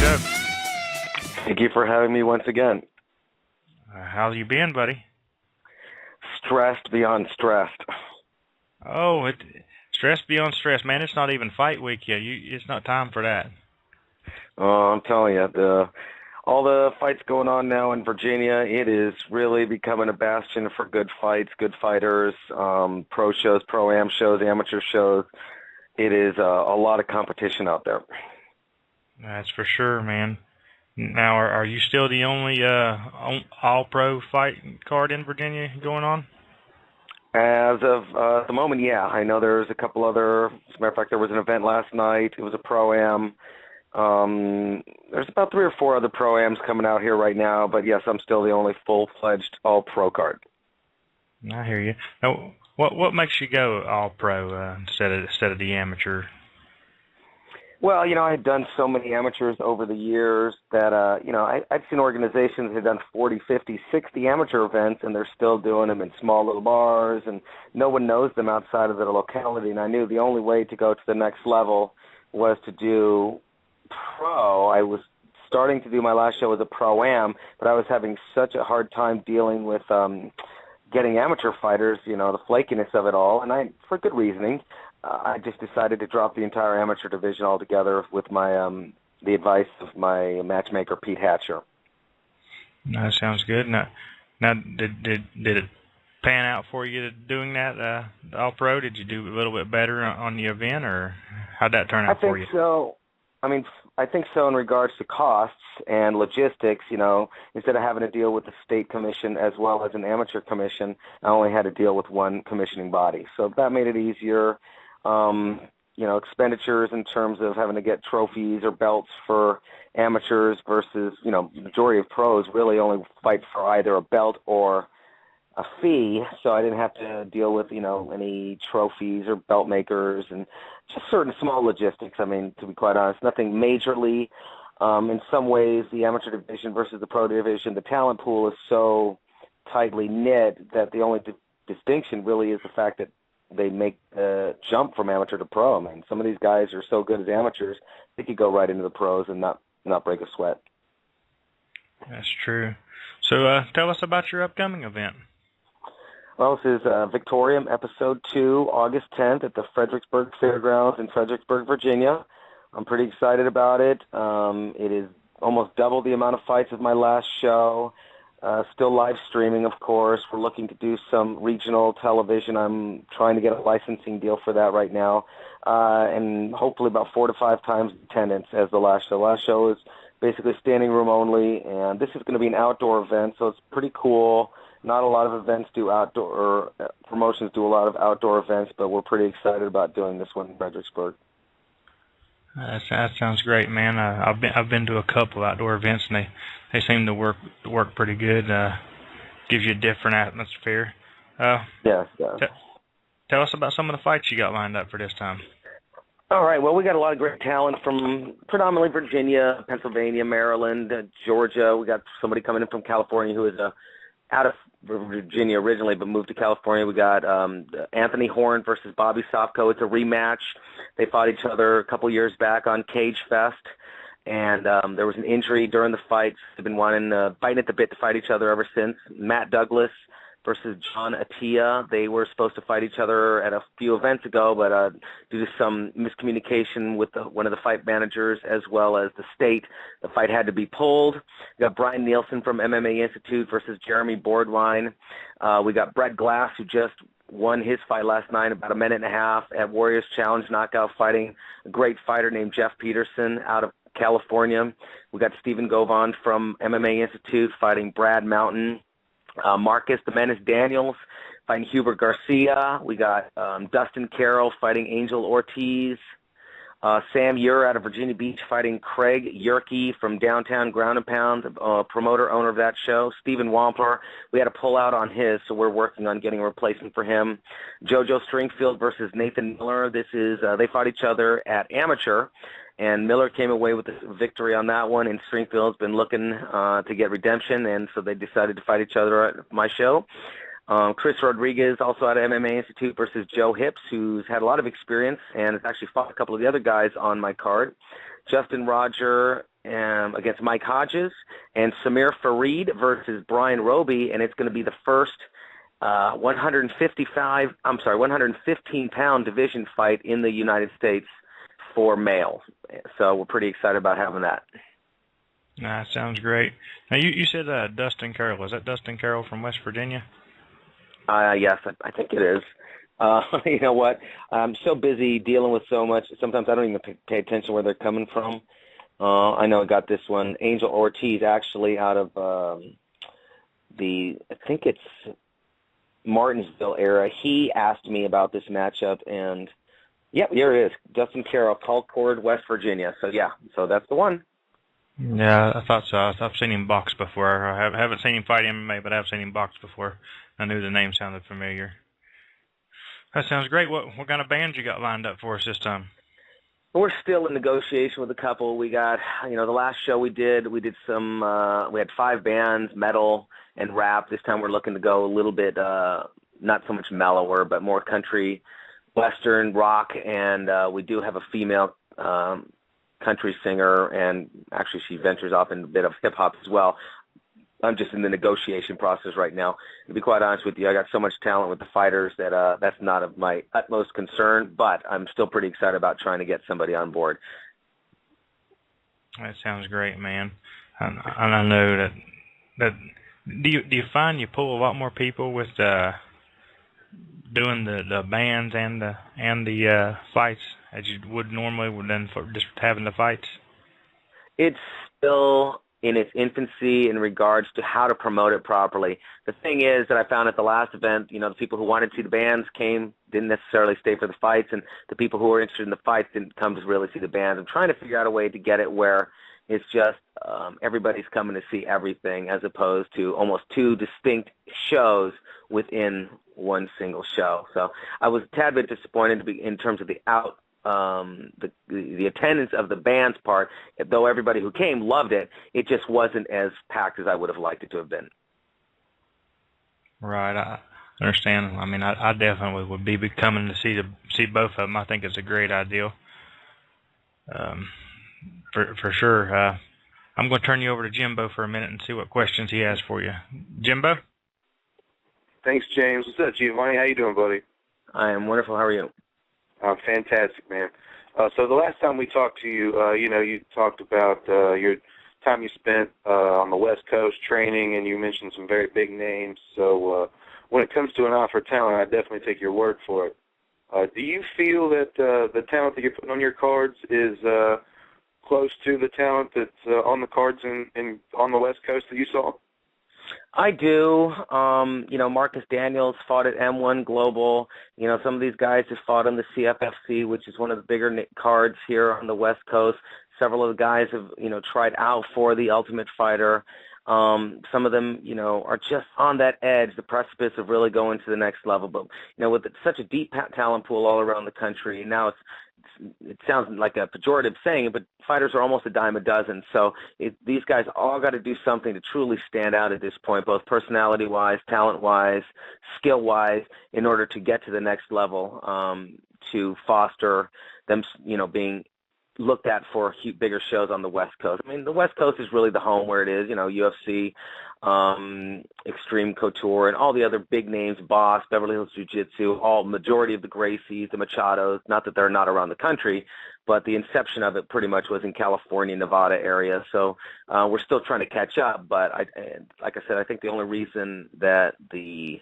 show. Thank you for having me once again. How you been, buddy? Stressed beyond stressed. Oh, stress beyond stress, man. It's not even fight week yet. It's not time for that. Oh, I'm telling you, all the fights going on now in Virginia, it is really becoming a bastion for good fights, good fighters, pro shows, pro-am shows, amateur shows. It is a lot of competition out there. That's for sure, man. Now, are you still the only all-pro fight card in Virginia going on? As of the moment, yeah. I know there's a couple other, as a matter of fact, there was an event last night. It was a pro-am. There's about 3 or 4 other pro-ams coming out here right now, but yes, I'm still the only full-fledged all-pro card. I hear you. Now, what makes you go all-pro instead of the amateur? Well, I had done so many amateurs over the years that, I'd seen organizations that had done 40, 50, 60 amateur events, and they're still doing them in small little bars, and no one knows them outside of their locality. And I knew the only way to go to the next level was to do pro. I was starting to do my last show as a pro-am, but I was having such a hard time dealing with getting amateur fighters, the flakiness of it all, and for good reasoning. I just decided to drop the entire amateur division altogether with my the advice of my matchmaker, Pete Hatcher. That sounds good. Now did it pan out for you doing that all pro? Did you do a little bit better on the event, or how'd that turn out for you? I think so. I think so in regards to costs and logistics. Instead of having to deal with the state commission as well as an amateur commission, I only had to deal with one commissioning body. So that made it easier. Expenditures in terms of having to get trophies or belts for amateurs versus, the majority of pros really only fight for either a belt or a fee, so I didn't have to deal with, any trophies or belt makers and just certain small logistics. To be quite honest, nothing majorly. In some ways, the amateur division versus the pro division, the talent pool is so tightly knit that the only distinction really is the fact that they make the jump from amateur to pro. Some of these guys are so good as amateurs, they could go right into the pros and not break a sweat. That's true. So tell us about your upcoming event. Well, this is Victorium Episode 2, August 10th at the Fredericksburg Fairgrounds in Fredericksburg, Virginia. I'm pretty excited about it. It is almost double the amount of fights of my last show. Still live streaming, of course. We're looking to do some regional television. I'm trying to get a licensing deal for that right now. And hopefully about 4 to 5 times attendance as the last show. The last show is basically standing room only, and this is going to be an outdoor event, so it's pretty cool. Not a lot of events do outdoor, or promotions do a lot of outdoor events, but we're pretty excited about doing this one in Fredericksburg. That sounds great, man. I've been to a couple outdoor events, and they seem to work pretty good. Gives you a different atmosphere. Yes. Tell us about some of the fights you got lined up for this time. All right. Well, we got a lot of great talent from predominantly Virginia, Pennsylvania, Maryland, Georgia. We got somebody coming in from California who is out of Virginia originally, but moved to California. We got Anthony Horn versus Bobby Sofko. It's a rematch. They fought each other a couple years back on Cage Fest, and there was an injury during the fights. They've been fighting at the bit to fight each other ever since. Matt Douglas versus John Attia. They were supposed to fight each other at a few events ago, but due to some miscommunication with one of the fight managers as well as the state, the fight had to be pulled. We got Brian Nielsen from MMA Institute versus Jeremy Boardwine. We got Brett Glass, who just won his fight last night, about a minute and a half at Warriors Challenge knockout, fighting a great fighter named Jeff Peterson out of California. We got Stephen Govan from MMA Institute fighting Brad Mountain. Marcus the Menace Daniels fighting Hubert Garcia. We got Dustin Carroll fighting Angel Ortiz. Sam Ure out of Virginia Beach fighting Craig Yerke from Downtown Ground and Pound, promoter, owner of that show. Stephen Wampler, we had a pull-out on his, so we're working on getting a replacement for him. JoJo Stringfield versus Nathan Miller. This is they fought each other at amateur, and Miller came away with the victory on that one, and Stringfield's been looking to get redemption, and so they decided to fight each other at my show. Chris Rodriguez, also out of MMA Institute, versus Joe Hips, who's had a lot of experience and has actually fought a couple of the other guys on my card. Justin Roger against Mike Hodges, and Samir Fareed versus Brian Roby, and it's going to be the first 115-pound division fight in the United States for males. So we're pretty excited about having that. That sounds great. Now, you said Dustin Carroll. Is that Dustin Carroll from West Virginia? Yes, I think it is. You know what? I'm so busy dealing with so much. Sometimes I don't even pay attention where they're coming from. I know I got this one. Angel Ortiz, actually, out of I think it's Martinsville era. He asked me about this matchup, and yep, here it is. Dustin Carroll, Concord, West Virginia. So yeah, so that's the one. Yeah, I thought so. I've seen him box before. I haven't seen him fight MMA, but I've seen him box before. I knew the name sounded familiar. That sounds great. What kind of bands you got lined up for us this time? We're still in negotiation with a couple. We got, the last show we did some, we had 5 bands, metal and rap. This time we're looking to go a little bit, not so much mellower, but more country, western, rock, and we do have a female country singer, and actually she ventures off in a bit of hip-hop as well. I'm just in the negotiation process right now. To be quite honest with you, I got so much talent with the fighters that that's not of my utmost concern, but I'm still pretty excited about trying to get somebody on board. That sounds great, man. And I know that do you find you pull a lot more people with doing the bands and the fights as you would normally than for just having the fights? It's still in its infancy in regards to how to promote it properly. The thing is that I found at the last event, the people who wanted to see the bands didn't necessarily stay for the fights, and the people who were interested in the fights didn't come to really see the bands. I'm trying to figure out a way to get it where it's just everybody's coming to see everything, as opposed to almost 2 distinct shows within one single show. So I was a tad bit disappointed in terms of the attendance of the band's part. Though everybody who came loved it, it just wasn't as packed as I would have liked it to have been. Right, I understand. I mean, I definitely would be coming to see both of them. I think it's a great idea. For sure. I'm going to turn you over to Jimbo for a minute and see what questions he has for you. Jimbo? Thanks, James. What's up, Giovanni? How you doing, buddy? I am wonderful. How are you? I'm fantastic, man. So the last time we talked to you, you talked about your time you spent on the West Coast training, and you mentioned some very big names. So when it comes to an eye for talent, I definitely take your word for it. Do you feel that the talent that you're putting on your cards is close to the talent that's on the cards in on the West Coast that you saw? I do. Marcus Daniels fought at M1 Global. Some of these guys have fought on the CFFC, which is one of the bigger cards here on the West Coast. Several of the guys have, tried out for the Ultimate Fighter. Some of them, are just on that edge, the precipice of really going to the next level. But, with such a deep talent pool all around the country, now it sounds like a pejorative saying, but fighters are almost a dime a dozen. So these guys all got to do something to truly stand out at this point, both personality-wise, talent-wise, skill-wise, in order to get to the next level, to foster them, being looked at for bigger shows on the West Coast. I mean, the West Coast is really the home where it is, UFC, Extreme Couture, and all the other big names, Boss, Beverly Hills Jiu-Jitsu, majority of the Gracies, the Machados, not that they're not around the country, but the inception of it pretty much was in California, Nevada area. So we're still trying to catch up, but like I said, I think the only reason that the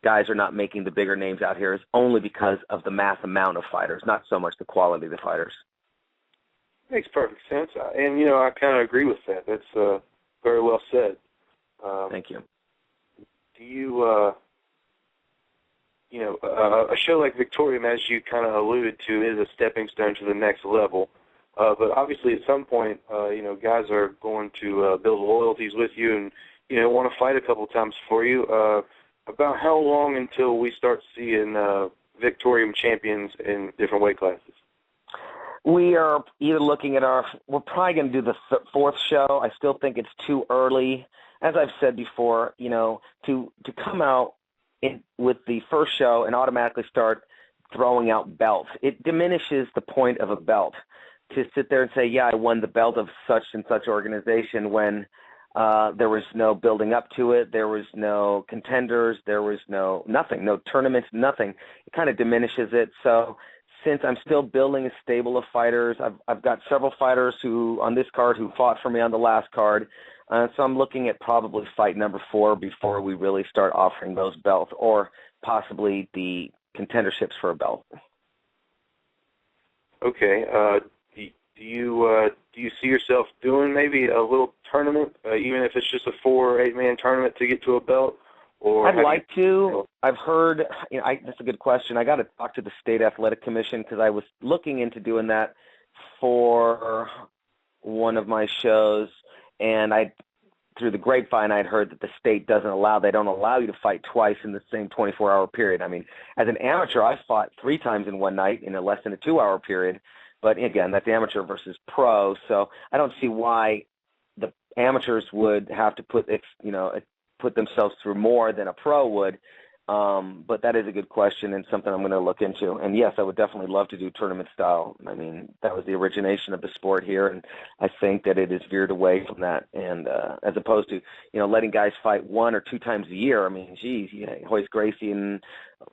guys are not making the bigger names out here is only because of the mass amount of fighters, not so much the quality of the fighters. Makes perfect sense, and I kind of agree with that. That's very well said. Thank you. Do you, a show like Victorium, as you kind of alluded to, is a stepping stone to the next level. But obviously, at some point, guys are going to build loyalties with you, and want to fight a couple of times for you. About how long until we start seeing Victorium champions in different weight classes? We are either looking at we're probably going to do the 4th show. I still think it's too early. As I've said before, to come out with the first show and automatically start throwing out belts, it diminishes the point of a belt. to sit there and say, yeah, I won the belt of such and such organization when there was no building up to it, there was no contenders, there was nothing, no tournaments, nothing. It kind of diminishes it. So since I'm still building a stable of fighters, I've got several fighters who on this card who fought for me on the last card. So I'm looking at probably fight number 4 before we really start offering those belts, or possibly the contenderships for a belt. Okay. Do you see yourself doing maybe a little tournament, even if it's just a 4 or 8 man tournament to get to a belt? Or I'd like to. I've heard. That's a good question. I got to talk to the state athletic commission because I was looking into doing that for one of my shows, and through the grapevine, I'd heard that the state they don't allow you to fight twice in the same 24-hour period. I mean, as an amateur, I fought 3 times in one night in less than a 2-hour period. But again, that's amateur versus pro, so I don't see why the amateurs would have to put themselves through more than a pro would. But that is a good question and something I'm going to look into. And yes, I would definitely love to do tournament style. I mean, that was the origination of the sport here, and I think that it is veered away from that. And as opposed to letting guys fight 1 or 2 times a year. I mean, geez, Hoist Gracie and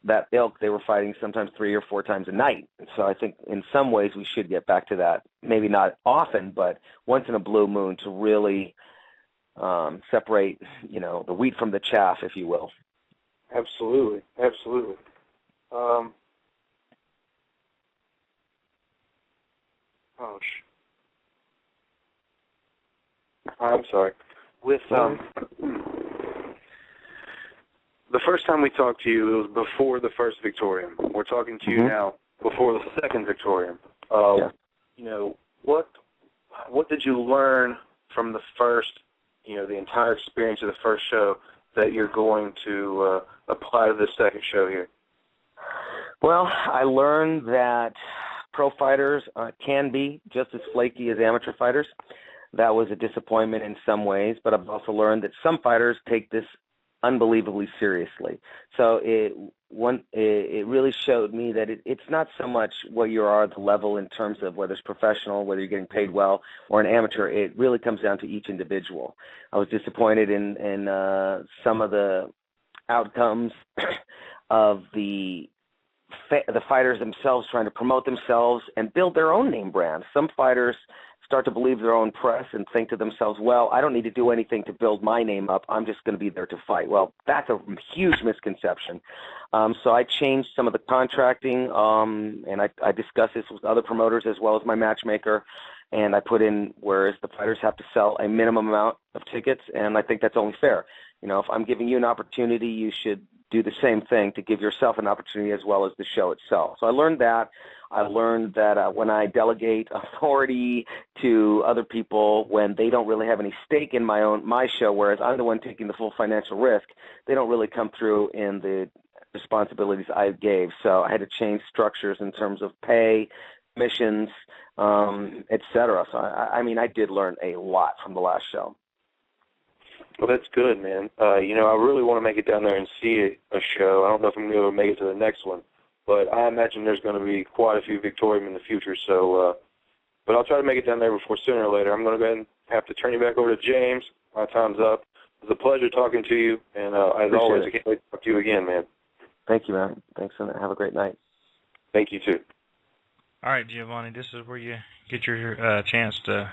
that ilk, they were fighting sometimes 3 or 4 times a night. So I think in some ways we should get back to that. Maybe not often, but once in a blue moon to really separate the wheat from the chaff, if you will. Absolutely. I'm sorry. With the first time we talked to you, it was before the first Victorium. We're talking to you now before the second Victorium. What did you learn from the first, the entire experience of the first show that you're going to apply to the second show here? Well, I learned that pro fighters can be just as flaky as amateur fighters. That was a disappointment in some ways, but I've also learned that some fighters take this unbelievably seriously. So it really showed me that it's not so much what you are, the level in terms of whether it's professional, whether you're getting paid well, or an amateur. It really comes down to each individual. I was disappointed in some of the outcomes of the fighters themselves trying to promote themselves and build their own name brand. Some fighters start to believe their own press and think to themselves, well, I don't need to do anything to build my name up. I'm just going to be there to fight. Well, that's a huge misconception. So I changed some of the contracting, and I discussed this with other promoters as well as my matchmaker, and I put in whereas the fighters have to sell a minimum amount of tickets, and I think that's only fair. If I'm giving you an opportunity, you should do the same thing to give yourself an opportunity as well as the show itself. So I learned that. I learned that when I delegate authority to other people when they don't really have any stake in my show, whereas I'm the one taking the full financial risk, they don't really come through in the responsibilities I gave. So I had to change structures in terms of pay, missions, et cetera. So I did learn a lot from the last show. Well, that's good, man. I really want to make it down there and see a show. I don't know if I'm going to be able to make it to the next one, but I imagine there's going to be quite a few Victorium in the future. So, but I'll try to make it down there before sooner or later. I'm going to go ahead and have to turn you back over to James. My time's up. It was a pleasure talking to you, and as always, I can't wait to talk to you again, man. Thank you, man. Thanks, and have a great night. Thank you, too. All right, Giovanni, this is where you get your chance to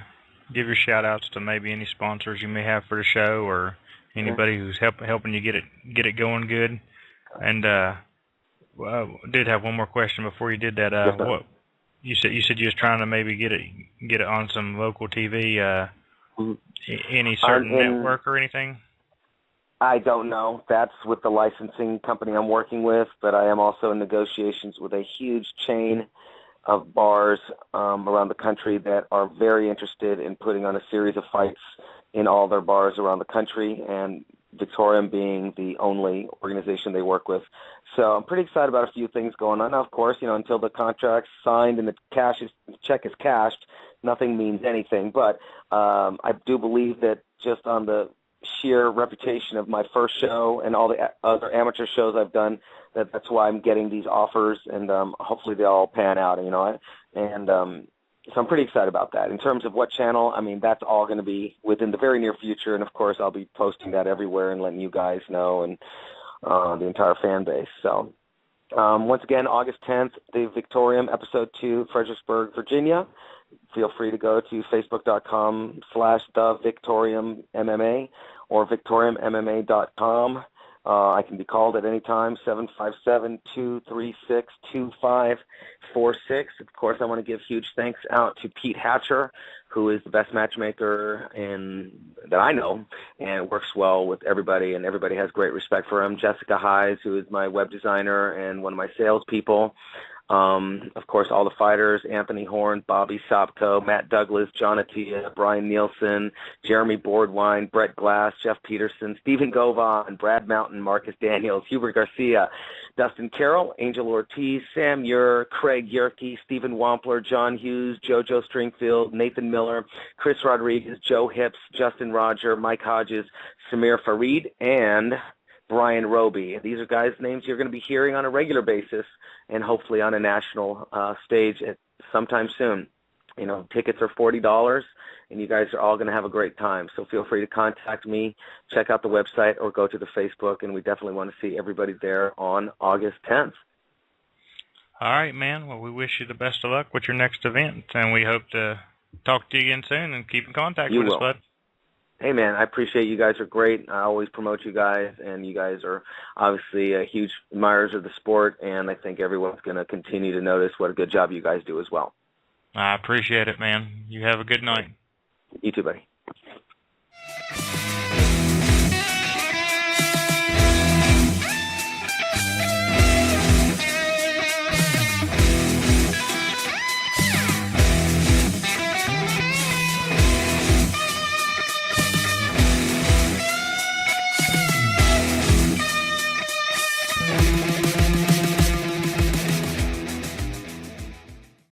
give your shout-outs to maybe any sponsors you may have for the show or anybody who's helping you get it going good. And did have one more question before you did that. What you said you was trying to maybe get it on some local TV, any certain network or anything? I don't know. That's with the licensing company I'm working with, but I am also in negotiations with a huge chain of bars around the country that are very interested in putting on a series of fights in all their bars around the country, and Victorium being the only organization they work with. So I'm pretty excited about a few things going on. Now, of course, until the contract's signed and the check is cashed, nothing means anything. But I do believe that just on the sheer reputation of my first show and all the other amateur shows I've done, that's why I'm getting these offers, and hopefully they all pan out. And So I'm pretty excited about that. In terms of what channel, I mean, that's all going to be within the very near future, and of course I'll be posting that everywhere and letting you guys know and the entire fan base. So once again, August 10th, the Victorium, Episode 2, Fredericksburg, Virginia. Feel free to go to facebook.com/thevictoriummma or victoriummma.com. I can be called at any time, 757-236-2546. Of course, I want to give huge thanks out to Pete Hatcher, who is the best matchmaker that I know and works well with everybody, and everybody has great respect for him. Jessica Hayes, who is my web designer and one of my salespeople. Of course, all the fighters, Anthony Horn, Bobby Sopko, Matt Douglas, John Attia, Brian Nielsen, Jeremy Boardwine, Brett Glass, Jeff Peterson, Stephen Govan, Brad Mountain, Marcus Daniels, Hubert Garcia, Dustin Carroll, Angel Ortiz, Sam Ure, Craig Yerke, Stephen Wampler, John Hughes, JoJo Stringfield, Nathan Miller, Chris Rodriguez, Joe Hips, Justin Roger, Mike Hodges, Samir Farid, and Brian Roby. These are guys' names you're going to be hearing on a regular basis and hopefully on a national stage at sometime soon. You know, tickets are $40, and you guys are all going to have a great time. So feel free to contact me, check out the website, or go to the Facebook, and we definitely want to see everybody there on August 10th. All right, man. Well, we wish you the best of luck with your next event, and we hope to talk to you again soon and keep in contact with us, bud. Hey, man, I appreciate you guys are great. I always promote you guys, and you guys are obviously huge admirers of the sport, and I think everyone's going to continue to notice what a good job you guys do as well. I appreciate it, man. You have a good night. You too, buddy.